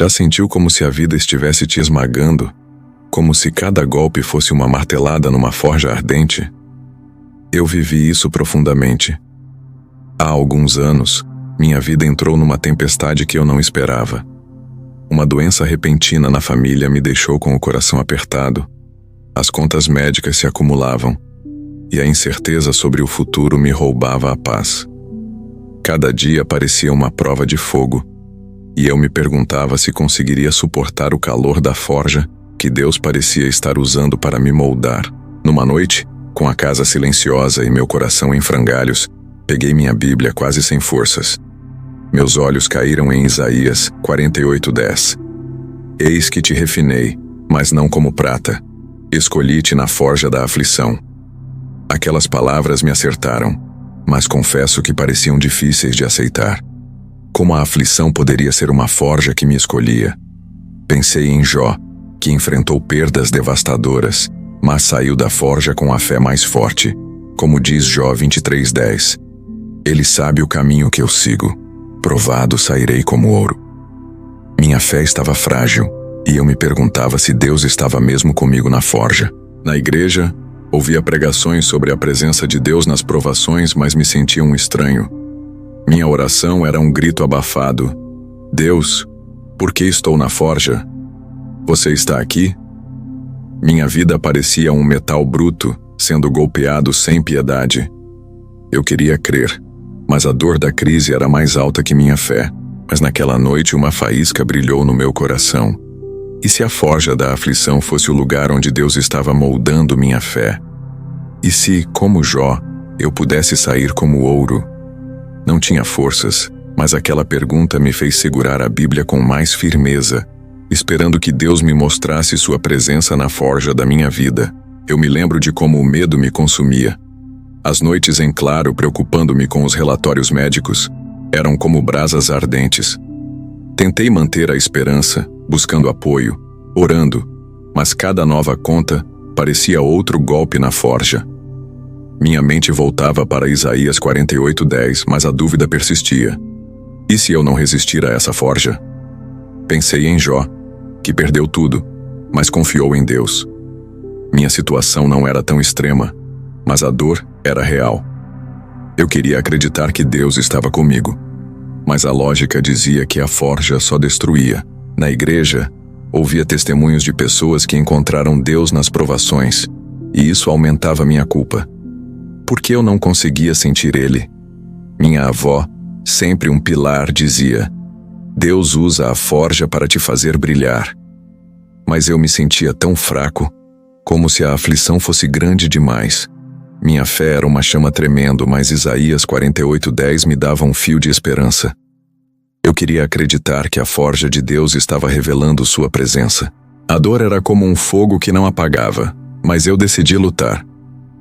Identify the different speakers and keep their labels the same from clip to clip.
Speaker 1: Já sentiu como se a vida estivesse te esmagando? Como se cada golpe fosse uma martelada numa forja ardente? Eu vivi isso profundamente. Há alguns anos, minha vida entrou numa tempestade que eu não esperava. Uma doença repentina na família me deixou com o coração apertado. As contas médicas se acumulavam, e a incerteza sobre o futuro me roubava a paz. Cada dia parecia uma prova de fogo, e eu me perguntava se conseguiria suportar o calor da forja que Deus parecia estar usando para me moldar. Numa noite, com a casa silenciosa e meu coração em frangalhos, peguei minha Bíblia quase sem forças. Meus olhos caíram em Isaías 48:10. Eis que te refinei, mas não como prata. Escolhi-te na forja da aflição. Aquelas palavras me acertaram, mas confesso que pareciam difíceis de aceitar. Como a aflição poderia ser uma forja que me escolhia? Pensei em Jó, que enfrentou perdas devastadoras, mas saiu da forja com a fé mais forte. Como diz Jó 23:10. Ele sabe o caminho que eu sigo. Provado sairei como ouro. Minha fé estava frágil, e eu me perguntava se Deus estava mesmo comigo na forja. Na igreja, ouvia pregações sobre a presença de Deus nas provações, mas me sentia um estranho. Minha oração era um grito abafado. Deus, por que estou na forja? Você está aqui? Minha vida parecia um metal bruto, sendo golpeado sem piedade. Eu queria crer, mas a dor da crise era mais alta que minha fé. Mas naquela noite uma faísca brilhou no meu coração. E se a forja da aflição fosse o lugar onde Deus estava moldando minha fé? E se, como Jó, eu pudesse sair como ouro? Não tinha forças, mas aquela pergunta me fez segurar a Bíblia com mais firmeza, esperando que Deus me mostrasse sua presença na forja da minha vida. Eu me lembro de como o medo me consumia. As noites em claro, preocupando-me com os relatórios médicos, eram como brasas ardentes. Tentei manter a esperança, buscando apoio, orando, mas cada nova conta parecia outro golpe na forja. Minha mente voltava para Isaías 48:10, mas a dúvida persistia. E se eu não resistir a essa forja? Pensei em Jó, que perdeu tudo, mas confiou em Deus. Minha situação não era tão extrema, mas a dor era real. Eu queria acreditar que Deus estava comigo, mas a lógica dizia que a forja só destruía. Na igreja, ouvia testemunhos de pessoas que encontraram Deus nas provações, e isso aumentava minha culpa. Por que eu não conseguia sentir Ele? Minha avó, sempre um pilar, dizia: Deus usa a forja para te fazer brilhar. Mas eu me sentia tão fraco, como se a aflição fosse grande demais. Minha fé era uma chama tremendo, mas Isaías 48:10 me dava um fio de esperança. Eu queria acreditar que a forja de Deus estava revelando sua presença. A dor era como um fogo que não apagava, mas eu decidi lutar.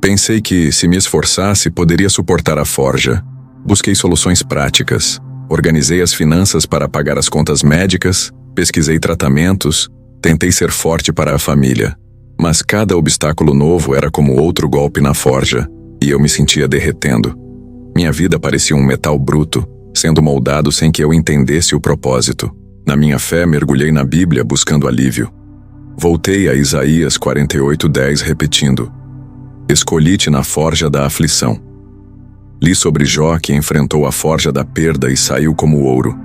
Speaker 1: Pensei que, se me esforçasse, poderia suportar a forja. Busquei soluções práticas, organizei as finanças para pagar as contas médicas, pesquisei tratamentos, tentei ser forte para a família. Mas cada obstáculo novo era como outro golpe na forja, e eu me sentia derretendo. Minha vida parecia um metal bruto, sendo moldado sem que eu entendesse o propósito. Na minha fé, mergulhei na Bíblia buscando alívio. Voltei a Isaías 48:10 repetindo: Escolhi-te na forja da aflição. Li sobre Jó, que enfrentou a forja da perda e saiu como ouro.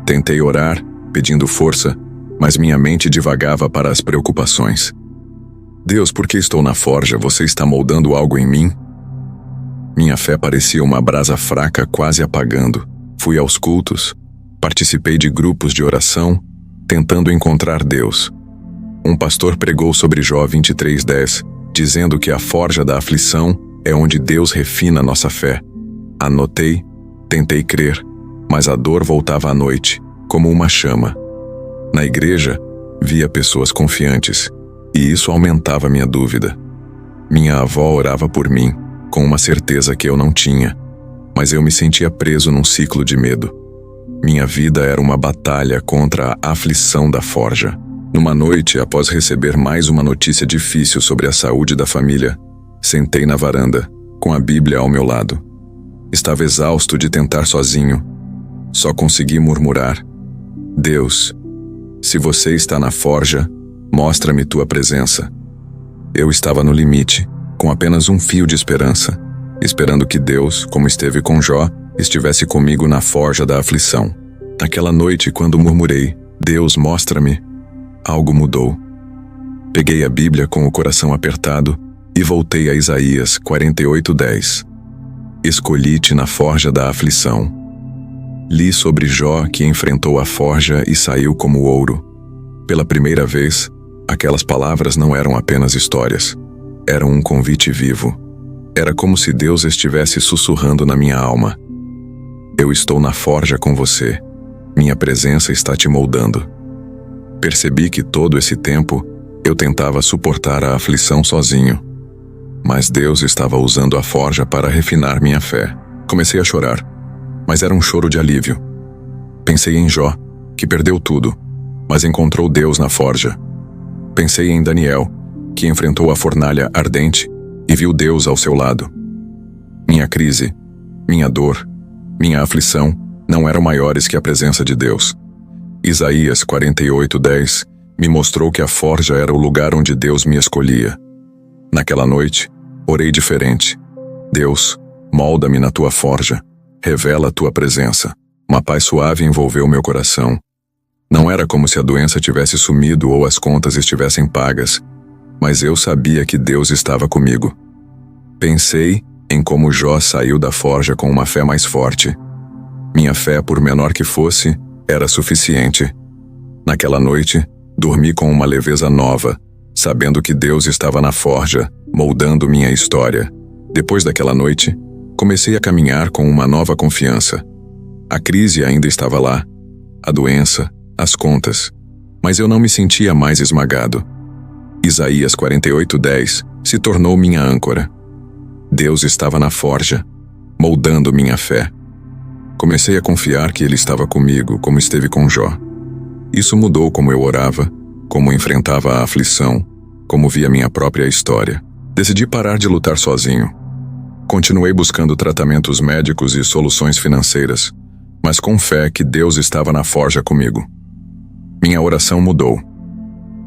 Speaker 1: Tentei orar, pedindo força, mas minha mente divagava para as preocupações. Deus, por que estou na forja? Você está moldando algo em mim? Minha fé parecia uma brasa fraca quase apagando. Fui aos cultos, participei de grupos de oração, tentando encontrar Deus. Um pastor pregou sobre Jó 23:10, dizendo que a forja da aflição é onde Deus refina nossa fé. Anotei, tentei crer, mas a dor voltava à noite, como uma chama. Na igreja, via pessoas confiantes, e isso aumentava minha dúvida. Minha avó orava por mim, com uma certeza que eu não tinha, mas eu me sentia preso num ciclo de medo. Minha vida era uma batalha contra a aflição da forja. Numa noite, após receber mais uma notícia difícil sobre a saúde da família, sentei na varanda, com a Bíblia ao meu lado. Estava exausto de tentar sozinho. Só consegui murmurar: Deus, Se você está na forja, mostra-me tua presença. Eu estava no limite, com apenas um fio de esperança, esperando que Deus, como esteve com Jó, estivesse comigo na forja da aflição. Naquela noite, quando murmurei, Deus, mostra-me, algo mudou. Peguei a Bíblia com o coração apertado e voltei a Isaías 48:10. Escolhi-te na forja da aflição. Li sobre Jó que enfrentou a forja e saiu como ouro. Pela primeira vez, aquelas palavras não eram apenas histórias. Eram um convite vivo. Era como se Deus estivesse sussurrando na minha alma. Eu estou na forja com você. Minha presença está te moldando. Percebi que todo esse tempo eu tentava suportar a aflição sozinho. Mas Deus estava usando a forja para refinar minha fé. Comecei a chorar, mas era um choro de alívio. Pensei em Jó, que perdeu tudo, mas encontrou Deus na forja. Pensei em Daniel, que enfrentou a fornalha ardente e viu Deus ao seu lado. Minha crise, minha dor, minha aflição não eram maiores que a presença de Deus. Isaías 48:10 me mostrou que a forja era o lugar onde Deus me escolhia. Naquela noite, orei diferente. Deus, molda-me na tua forja. Revela a tua presença. Uma paz suave envolveu meu coração. Não era como se a doença tivesse sumido ou as contas estivessem pagas, mas eu sabia que Deus estava comigo. Pensei em como Jó saiu da forja com uma fé mais forte. Minha fé, por menor que fosse, era suficiente. Naquela noite, dormi com uma leveza nova, sabendo que Deus estava na forja, moldando minha história. Depois daquela noite, comecei a caminhar com uma nova confiança. A crise ainda estava lá, a doença, as contas, mas eu não me sentia mais esmagado. Isaías 48:10 se tornou minha âncora. Deus estava na forja, moldando minha fé. Comecei a confiar que Ele estava comigo, como esteve com Jó. Isso mudou como eu orava, como enfrentava a aflição, como via minha própria história. Decidi parar de lutar sozinho. Continuei buscando tratamentos médicos e soluções financeiras, mas com fé que Deus estava na forja comigo. Minha oração mudou.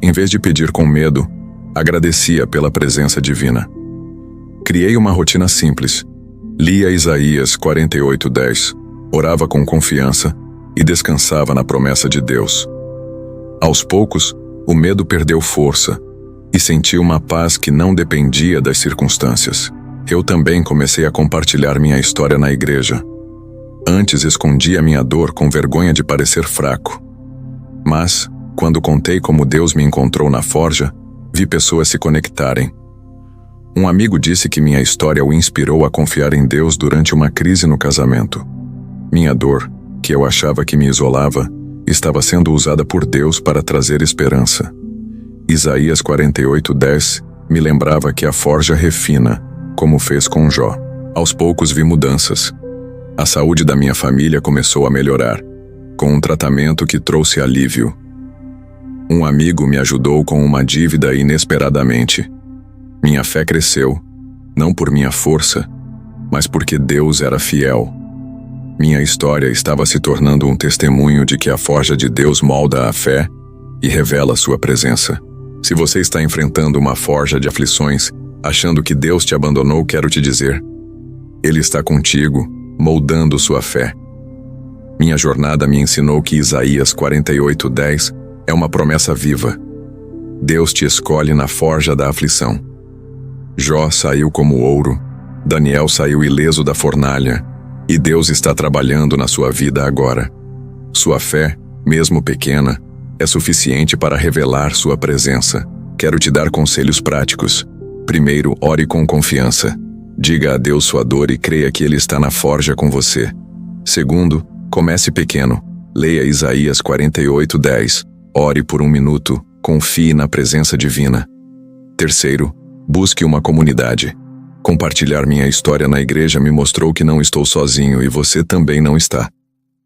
Speaker 1: Em vez de pedir com medo, agradecia pela presença divina. Criei uma rotina simples. Lia Isaías 48:10, orava com confiança e descansava na promessa de Deus. Aos poucos, o medo perdeu força e senti uma paz que não dependia das circunstâncias. Eu também comecei a compartilhar minha história na igreja. Antes escondia minha dor com vergonha de parecer fraco. Mas, quando contei como Deus me encontrou na forja, vi pessoas se conectarem. Um amigo disse que minha história o inspirou a confiar em Deus durante uma crise no casamento. Minha dor, que eu achava que me isolava, estava sendo usada por Deus para trazer esperança. Isaías 48:10 me lembrava que a forja refina, como fez com Jó. Aos poucos vi mudanças. A saúde da minha família começou a melhorar, com um tratamento que trouxe alívio. Um amigo me ajudou com uma dívida inesperadamente. Minha fé cresceu, não por minha força, mas porque Deus era fiel. Minha história estava se tornando um testemunho de que a forja de Deus molda a fé e revela sua presença. Se você está enfrentando uma forja de aflições, achando que Deus te abandonou, quero te dizer: Ele está contigo, moldando sua fé. Minha jornada me ensinou que Isaías 48:10 é uma promessa viva. Deus te escolhe na forja da aflição. Jó saiu como ouro, Daniel saiu ileso da fornalha, e Deus está trabalhando na sua vida agora. Sua fé, mesmo pequena, é suficiente para revelar sua presença. Quero te dar conselhos práticos. Primeiro, ore com confiança. Diga a Deus sua dor e creia que Ele está na forja com você. Segundo, comece pequeno. Leia Isaías 48:10. Ore por 1 minuto. Confie na presença divina. Terceiro, busque uma comunidade. Compartilhar minha história na igreja me mostrou que não estou sozinho e você também não está.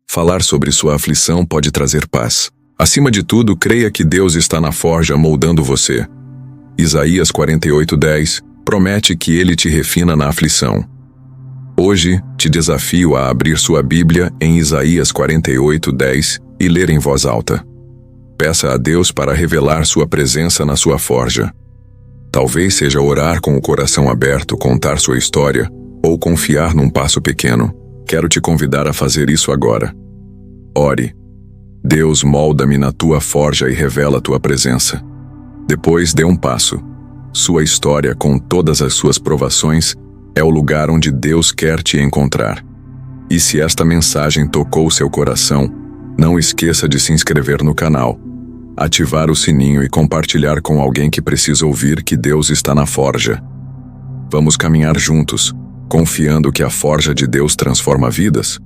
Speaker 1: Falar sobre sua aflição pode trazer paz. Acima de tudo, creia que Deus está na forja moldando você. Isaías 48:10 promete que Ele te refina na aflição. Hoje, te desafio a abrir sua Bíblia em Isaías 48:10 e ler em voz alta. peça a Deus para revelar sua presença na sua forja. Talvez seja orar com o coração aberto, contar sua história, ou confiar num passo pequeno. Quero te convidar a fazer isso agora. Ore. Deus, molda-me na tua forja e revela tua presença. Depois dê um passo. Sua história, com todas as suas provações, é o lugar onde Deus quer te encontrar. E se esta mensagem tocou seu coração, não esqueça de se inscrever no canal, ativar o sininho e compartilhar com alguém que precisa ouvir que Deus está na forja. Vamos caminhar juntos, confiando que a forja de Deus transforma vidas.